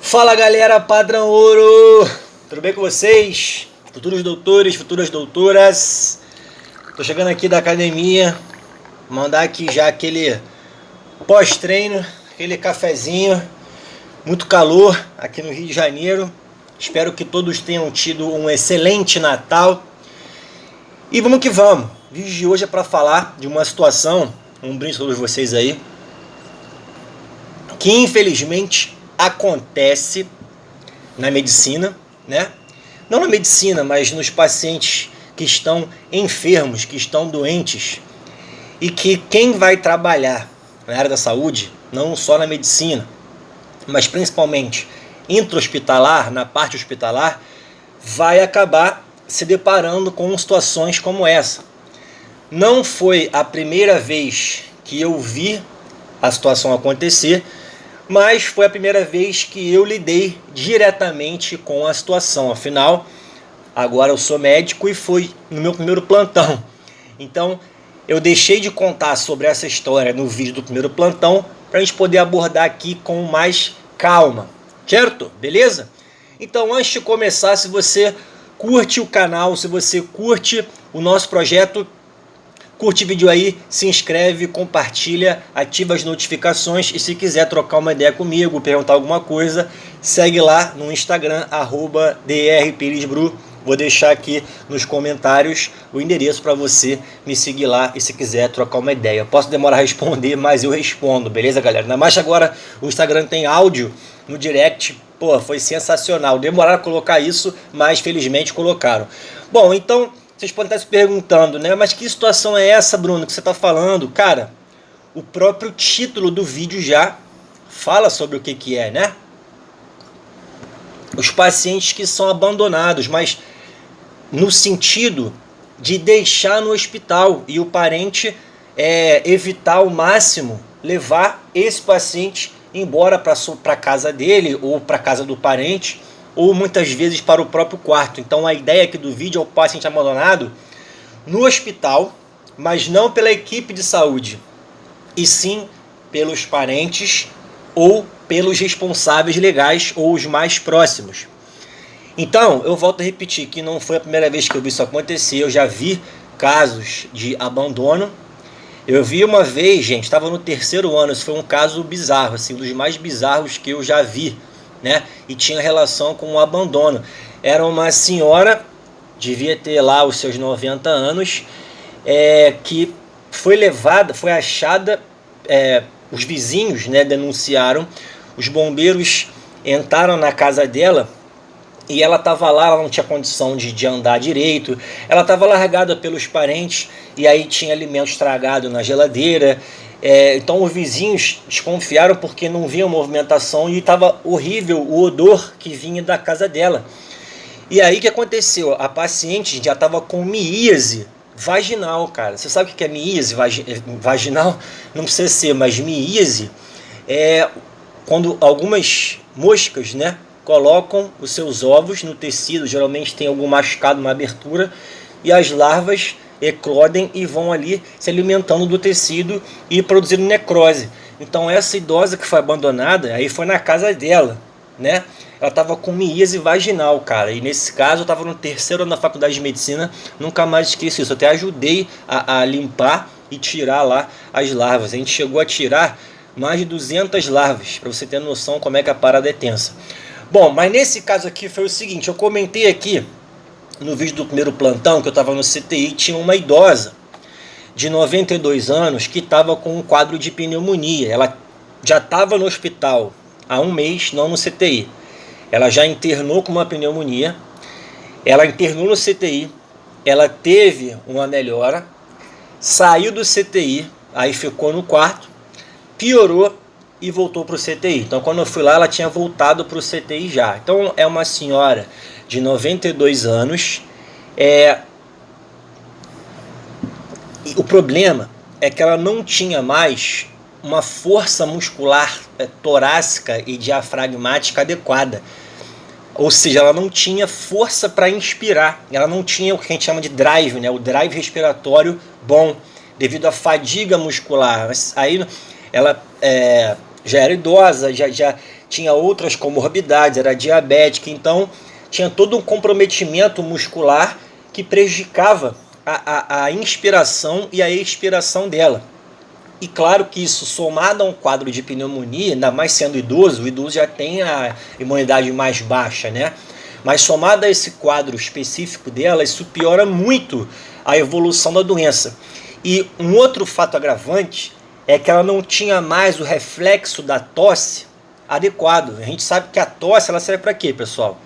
Fala galera, Padrão Ouro, tudo bem com vocês? Futuros doutores, futuras doutoras. Tô chegando aqui da academia, mandar aqui já aquele pós-treino, aquele cafezinho. Muito calor aqui no Rio de Janeiro. Espero que todos tenham tido um excelente Natal. E vamos que vamos. O vídeo de hoje é para falar de uma situação, um brinde a todos vocês aí, que infelizmente acontece na medicina, né? Não na medicina, mas nos pacientes que estão enfermos, que estão doentes, e que quem vai trabalhar na área da saúde, não só na medicina, mas principalmente intra-hospitalar, na parte hospitalar, vai acabar se deparando com situações como essa. Não foi a primeira vez que eu vi a situação acontecer, mas foi a primeira vez que eu lidei diretamente com a situação. Afinal, agora eu sou médico e foi no meu primeiro plantão. Então, eu deixei de contar sobre essa história no vídeo do primeiro plantão para a gente poder abordar aqui com mais calma. Certo? Beleza? Então, antes de começar, se você curte o canal, se você curte o nosso projeto, curte o vídeo aí, se inscreve, compartilha, ativa as notificações e se quiser trocar uma ideia comigo, perguntar alguma coisa, segue lá no Instagram, @drperesbru. Vou deixar aqui nos comentários o endereço para você me seguir lá e se quiser trocar uma ideia. Posso demorar a responder, mas eu respondo, beleza, galera? Ainda mais agora o Instagram tem áudio no direct, pô, foi sensacional. Demoraram a colocar isso, mas felizmente colocaram. Bom, então vocês podem estar se perguntando, né? Mas que situação é essa, Bruno, que você está falando? Cara, o próprio título do vídeo já fala sobre o que é, né? Os pacientes que são abandonados, mas no sentido de deixar no hospital e o parente evitar ao máximo levar esse paciente embora para a casa dele ou para a casa do parente, ou muitas vezes para o próprio quarto. Então a ideia aqui do vídeo é o paciente abandonado no hospital, mas não pela equipe de saúde, e sim pelos parentes ou pelos responsáveis legais ou os mais próximos. Então, eu volto a repetir que não foi a primeira vez que eu vi isso acontecer, eu já vi casos de abandono. Eu vi uma vez, gente, estava no terceiro ano, isso foi um caso bizarro, assim, um dos mais bizarros que eu já vi, né? E tinha relação com o abandono. Era uma senhora, devia ter lá os seus 90 anos, que foi levada, foi achada, os vizinhos, né, denunciaram, os bombeiros entraram na casa dela e ela estava lá, ela não tinha condição de andar direito, ela estava largada pelos parentes e aí tinha alimento estragado na geladeira. Então os vizinhos desconfiaram porque não viam movimentação e estava horrível o odor que vinha da casa dela. E aí o que aconteceu? A paciente já estava com miíase vaginal, cara. Você sabe o que é miíase vaginal? Não precisa ser, mas miíase é quando algumas moscas, né, colocam os seus ovos no tecido, geralmente tem algum machucado, uma abertura, e as larvas eclodem e vão ali se alimentando do tecido e produzindo necrose. Então essa idosa que foi abandonada, aí foi na casa dela, né? Ela estava com miíase vaginal, cara. E nesse caso eu estava no terceiro ano da faculdade de medicina, nunca mais esqueci isso. Eu até ajudei a limpar e tirar lá as larvas. A gente chegou a tirar mais de 200 larvas, para você ter noção como é que a parada é tensa. Bom, mas nesse caso aqui foi o seguinte, eu comentei aqui no vídeo do primeiro plantão que eu estava no CTI, tinha uma idosa de 92 anos que estava com um quadro de pneumonia. Ela já estava no hospital há um mês, não no CTI. Ela já internou com uma pneumonia, ela internou no CTI, ela teve uma melhora, saiu do CTI, aí ficou no quarto, piorou e voltou para o CTI. Então quando eu fui lá, ela tinha voltado para o CTI já. Então é uma senhora de 92 anos. O problema é que ela não tinha mais uma força muscular torácica e diafragmática adequada. Ou seja, ela não tinha força para inspirar. Ela não tinha o que a gente chama de drive, né? O drive respiratório bom, devido à fadiga muscular. Aí ela já era idosa, já tinha outras comorbidades, era diabética, então tinha todo um comprometimento muscular que prejudicava a inspiração e a expiração dela. E claro que isso, somado a um quadro de pneumonia, ainda mais sendo idoso, o idoso já tem a imunidade mais baixa, né? Mas somado a esse quadro específico dela, isso piora muito a evolução da doença. E um outro fato agravante é que ela não tinha mais o reflexo da tosse adequado. A gente sabe que a tosse ela serve para quê, pessoal?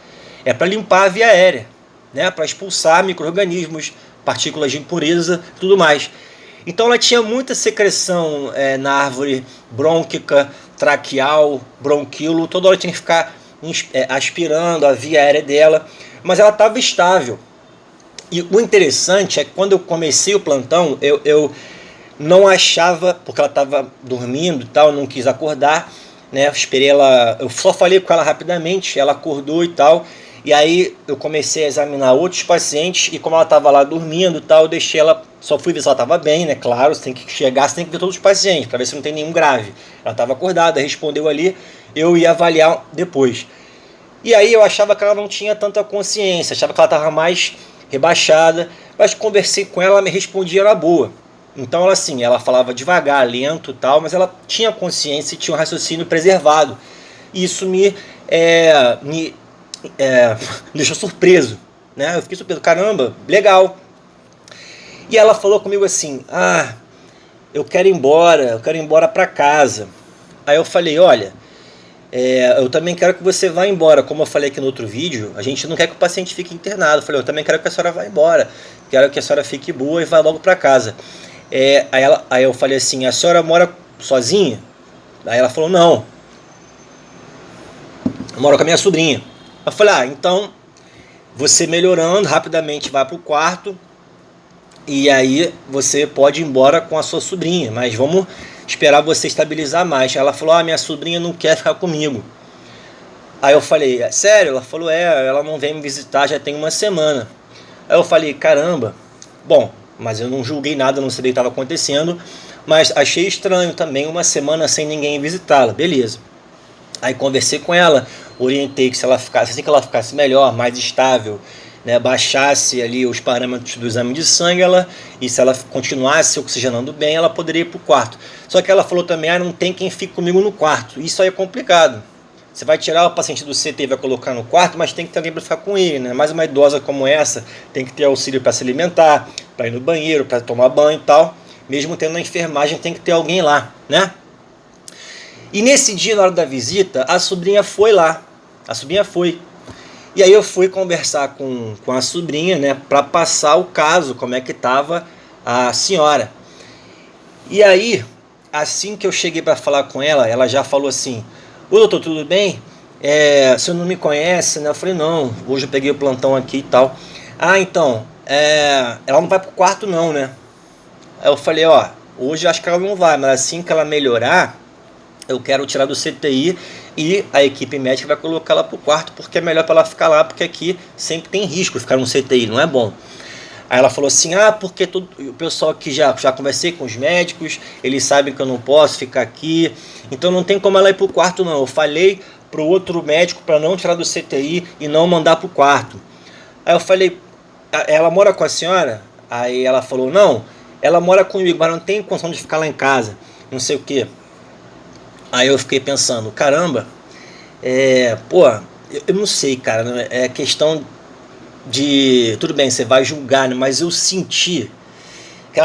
É para limpar a via aérea, né? Para expulsar micro-organismos, partículas de impureza e tudo mais. Então ela tinha muita secreção na árvore brônquica, traqueal, bronquilo, toda hora tinha que ficar aspirando a via aérea dela, mas ela estava estável. E o interessante é que quando eu comecei o plantão, eu não achava, porque ela estava dormindo e tal, eu não quis acordar, né? Esperei ela, eu só falei com ela rapidamente, ela acordou e tal. E aí eu comecei a examinar outros pacientes e como ela estava lá dormindo e tal, eu deixei ela, só fui ver se ela estava bem, né? Claro, você tem que chegar, você tem que ver todos os pacientes para ver se não tem nenhum grave. Ela estava acordada, respondeu ali, eu ia avaliar depois. E aí eu achava que ela não tinha tanta consciência, achava que ela estava mais rebaixada, mas conversei com ela, ela me respondia na boa. Então ela assim, ela falava devagar, lento e tal, mas ela tinha consciência e tinha um raciocínio preservado. E isso me deixou surpreso, né? Eu fiquei surpreso, caramba, legal. E ela falou comigo assim, eu quero ir embora para casa. Aí eu falei, olha, eu também quero que você vá embora. Como eu falei aqui no outro vídeo, a gente não quer que o paciente fique internado. Eu falei, eu também quero que a senhora vá embora, quero que a senhora fique boa e vá logo para casa. Aí eu falei assim, a senhora mora sozinha? Aí ela falou, não, eu moro com a minha sobrinha. Eu falei, então você melhorando rapidamente vai para o quarto e aí você pode ir embora com a sua sobrinha, mas vamos esperar você estabilizar mais. Ela falou, minha sobrinha não quer ficar comigo. Aí eu falei, sério? Ela falou, ela não vem me visitar já tem uma semana. Aí eu falei, caramba, bom, mas eu não julguei nada, não sabia o que estava acontecendo, mas achei estranho também uma semana sem ninguém visitá-la, beleza. Aí conversei com ela, orientei que se ela ficasse, assim que ela ficasse melhor, mais estável, né, baixasse ali os parâmetros do exame de sangue, e se ela continuasse oxigenando bem, ela poderia ir para o quarto. Só que ela falou também, não tem quem fique comigo no quarto. Isso aí é complicado. Você vai tirar o paciente do CT e vai colocar no quarto, mas tem que ter alguém para ficar com ele, né? Mais uma idosa como essa tem que ter auxílio para se alimentar, para ir no banheiro, para tomar banho e tal. Mesmo tendo a enfermagem, tem que ter alguém lá, né? E nesse dia, na hora da visita, a sobrinha foi lá. A sobrinha foi. E aí eu fui conversar com a sobrinha, né, para passar o caso, como é que estava a senhora. E aí, assim que eu cheguei para falar com ela, ela já falou assim, ô doutor, tudo bem? O senhor não me conhece, né? Eu falei, não, hoje eu peguei o plantão aqui e tal. Então, ela não vai pro quarto não, né? Aí eu falei, hoje acho que ela não vai, mas assim que ela melhorar, eu quero tirar do CTI e a equipe médica vai colocar ela pro quarto, porque é melhor para ela ficar lá, porque aqui sempre tem risco de ficar no CTI, não é bom. Aí ela falou assim, porque o pessoal aqui já conversei com os médicos, eles sabem que eu não posso ficar aqui, então não tem como ela ir pro quarto não. Eu falei pro outro médico para não tirar do CTI e não mandar pro quarto. Aí eu falei, ela mora com a senhora? Aí ela falou, não, ela mora comigo, mas não tem condição de ficar lá em casa, não sei o que. Aí eu fiquei pensando, caramba, eu não sei, cara, é questão de, tudo bem, você vai julgar, né, mas eu senti que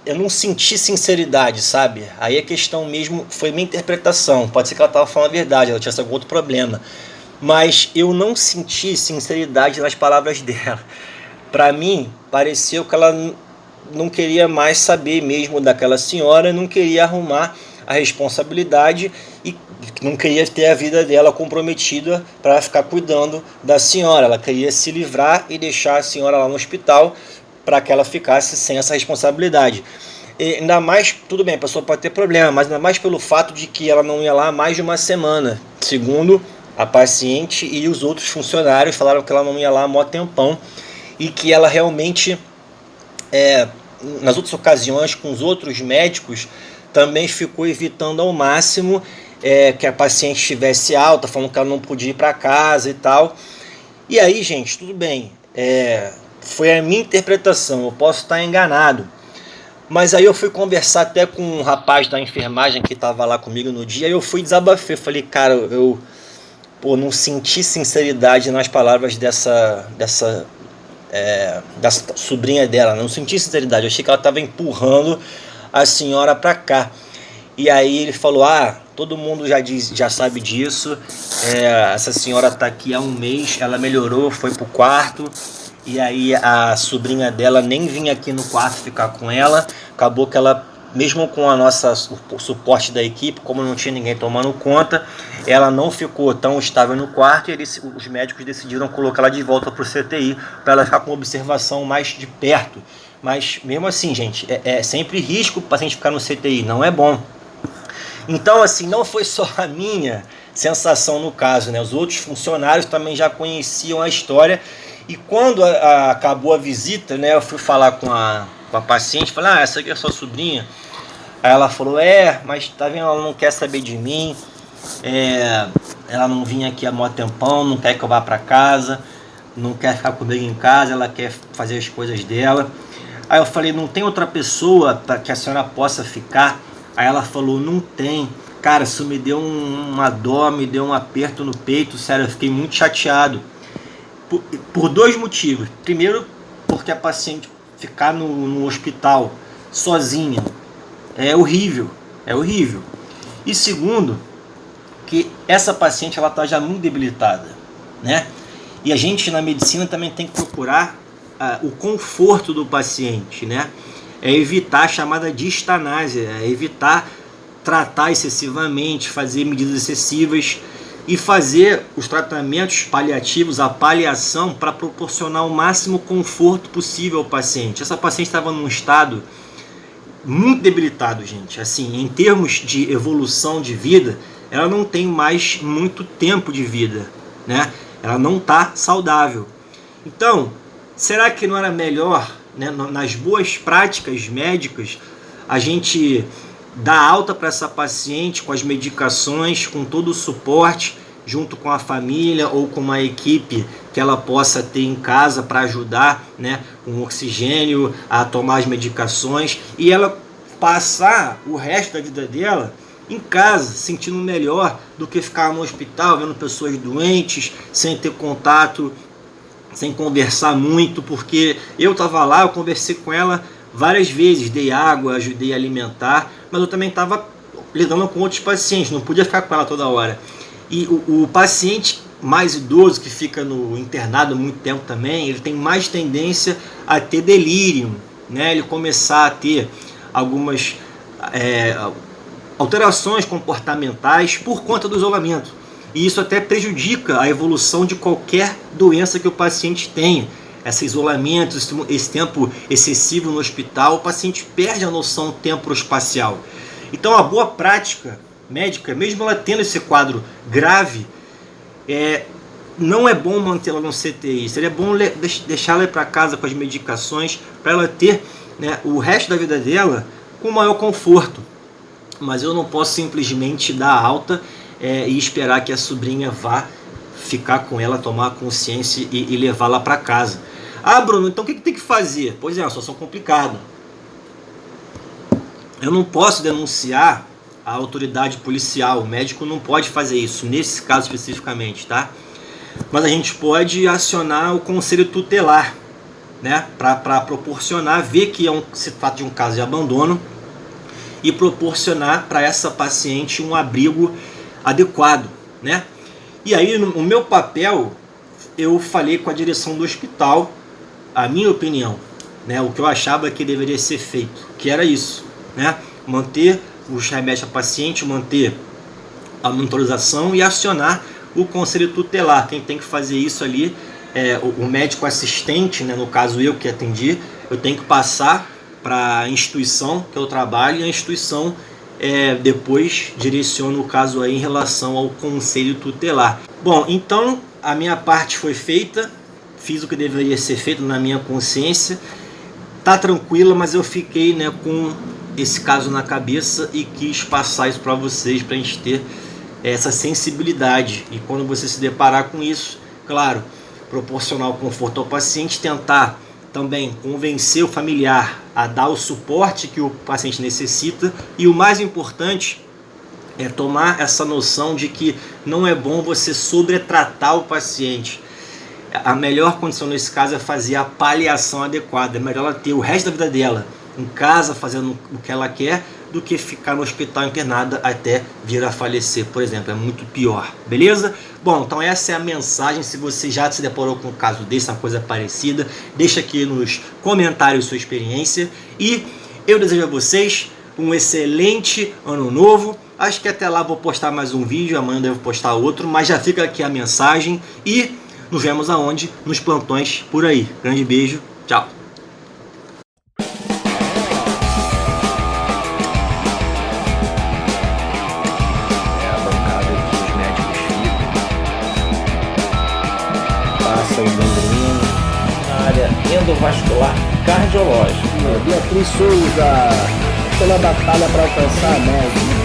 eu não senti sinceridade, sabe? Aí a questão mesmo foi minha interpretação, pode ser que ela estava falando a verdade, ela tinha algum outro problema, mas eu não senti sinceridade nas palavras dela. Para mim, pareceu que ela não queria mais saber mesmo daquela senhora, não queria arrumar a responsabilidade e não queria ter a vida dela comprometida para ficar cuidando da senhora. Ela queria se livrar e deixar a senhora lá no hospital para que ela ficasse sem essa responsabilidade. E ainda mais, tudo bem, a pessoa pode ter problema, mas ainda mais pelo fato de que ela não ia lá mais de uma semana. Segundo a paciente e os outros funcionários falaram que ela não ia lá há mó tempão e que ela realmente, nas outras ocasiões com os outros médicos, também ficou evitando ao máximo que a paciente estivesse alta, falando que ela não podia ir para casa e tal. E aí, gente, tudo bem, foi a minha interpretação, eu posso estar enganado. Mas aí eu fui conversar até com um rapaz da enfermagem que estava lá comigo no dia, e eu fui desabafar, falei, cara, eu não senti sinceridade nas palavras dessa sobrinha dela, não senti sinceridade, eu achei que ela estava empurrando a senhora para cá. E aí ele falou, todo mundo já sabe disso, essa senhora está aqui há um mês, ela melhorou, foi pro quarto, e aí a sobrinha dela nem vinha aqui no quarto ficar com ela, acabou que ela, mesmo com o suporte da equipe, como não tinha ninguém tomando conta, ela não ficou tão estável no quarto, e os médicos decidiram colocar ela de volta para o CTI, para ela ficar com observação mais de perto. Mas mesmo assim, gente, é sempre risco o paciente ficar no CTI, não é bom. Então, assim, não foi só a minha sensação no caso, né? Os outros funcionários também já conheciam a história. E quando acabou a visita, né, eu fui falar com a paciente, falei, essa aqui é a sua sobrinha. Aí ela falou, mas tá vendo, ela não quer saber de mim, ela não vinha aqui há muito tempão, não quer que eu vá para casa, não quer ficar comigo em casa, ela quer fazer as coisas dela. Aí eu falei, não tem outra pessoa para que a senhora possa ficar? Aí ela falou, não tem. Cara, isso me deu uma dó, me deu um aperto no peito, sério, eu fiquei muito chateado. Por dois motivos. Primeiro, porque a paciente ficar no hospital sozinha é horrível. E segundo, que essa paciente ela está já muito debilitada, né? E a gente na medicina também tem que procurar o conforto do paciente, né? Evitar a chamada distanásia, evitar tratar excessivamente, fazer medidas excessivas e fazer os tratamentos paliativos, a paliação, para proporcionar o máximo conforto possível ao paciente. Essa paciente estava num estado muito debilitado, gente. Assim, em termos de evolução de vida, ela não tem mais muito tempo de vida, né? Ela não está saudável. Então, será que não era melhor, né, nas boas práticas médicas, a gente dar alta para essa paciente com as medicações, com todo o suporte, junto com a família ou com uma equipe que ela possa ter em casa para ajudar, né, com oxigênio, a tomar as medicações, e ela passar o resto da vida dela em casa, sentindo melhor do que ficar no hospital, vendo pessoas doentes, sem ter contato, sem conversar muito, porque eu estava lá, eu conversei com ela várias vezes, dei água, ajudei a alimentar, mas eu também estava lidando com outros pacientes, não podia ficar com ela toda hora. E o paciente mais idoso, que fica no internado há muito tempo também, ele tem mais tendência a ter delírio, né? Ele começar a ter algumas alterações comportamentais por conta do isolamento. E isso até prejudica a evolução de qualquer doença que o paciente tenha. Esse isolamento, esse tempo excessivo no hospital, o paciente perde a noção tempo-espacial. Então a boa prática médica, mesmo ela tendo esse quadro grave, não é bom mantê-la no CTI. Seria bom deixá-la ir para casa com as medicações, para ela ter, né, o resto da vida dela com maior conforto. Mas eu não posso simplesmente dar alta e esperar que a sobrinha vá ficar com ela, tomar consciência e levá-la para casa. Bruno, então o que tem que fazer? Pois é, uma situação complicada. Eu não posso denunciar a autoridade policial, o médico não pode fazer isso, nesse caso especificamente, tá? Mas a gente pode acionar o conselho tutelar, né? Para proporcionar, ver que se trata de um caso de abandono e proporcionar para essa paciente um abrigo adequado, né? E aí, no meu papel, eu falei com a direção do hospital a minha opinião, né? O que eu achava que deveria ser feito, que era isso, né? Manter os remédios a paciente, manter a monitorização e acionar o conselho tutelar. Quem tem que fazer isso ali é o médico assistente, né? No caso eu que atendi, eu tenho que passar para a instituição que eu trabalho, e a instituição depois direciona o caso aí em relação ao conselho tutelar. Bom, então a minha parte foi feita, fiz o que deveria ser feito na minha consciência, tá tranquila, mas eu fiquei, né, com esse caso na cabeça e quis passar isso para vocês, para a gente ter essa sensibilidade. E quando você se deparar com isso, claro, proporcionar o conforto ao paciente, tentar também convencer o familiar a dar o suporte que o paciente necessita, e o mais importante é tomar essa noção de que não é bom você sobretratar o paciente. A melhor condição nesse caso é fazer a paliação adequada. É melhor ela ter o resto da vida dela em casa, fazendo o que ela quer, do que ficar no hospital internada até vir a falecer, por exemplo. É muito pior, beleza? Bom, então essa é a mensagem. Se você já se deparou com um caso desse, uma coisa parecida, deixa aqui nos comentários sua experiência. E eu desejo a vocês um excelente ano novo. Acho que até lá vou postar mais um vídeo, amanhã devo postar outro, mas já fica aqui a mensagem e nos vemos aonde? Nos plantões por aí. Grande beijo, tchau. É a bancada que os médicos ficam. Passa o gangrena na área endovascular cardiológica. Beatriz Souza, pela batalha para alcançar a média.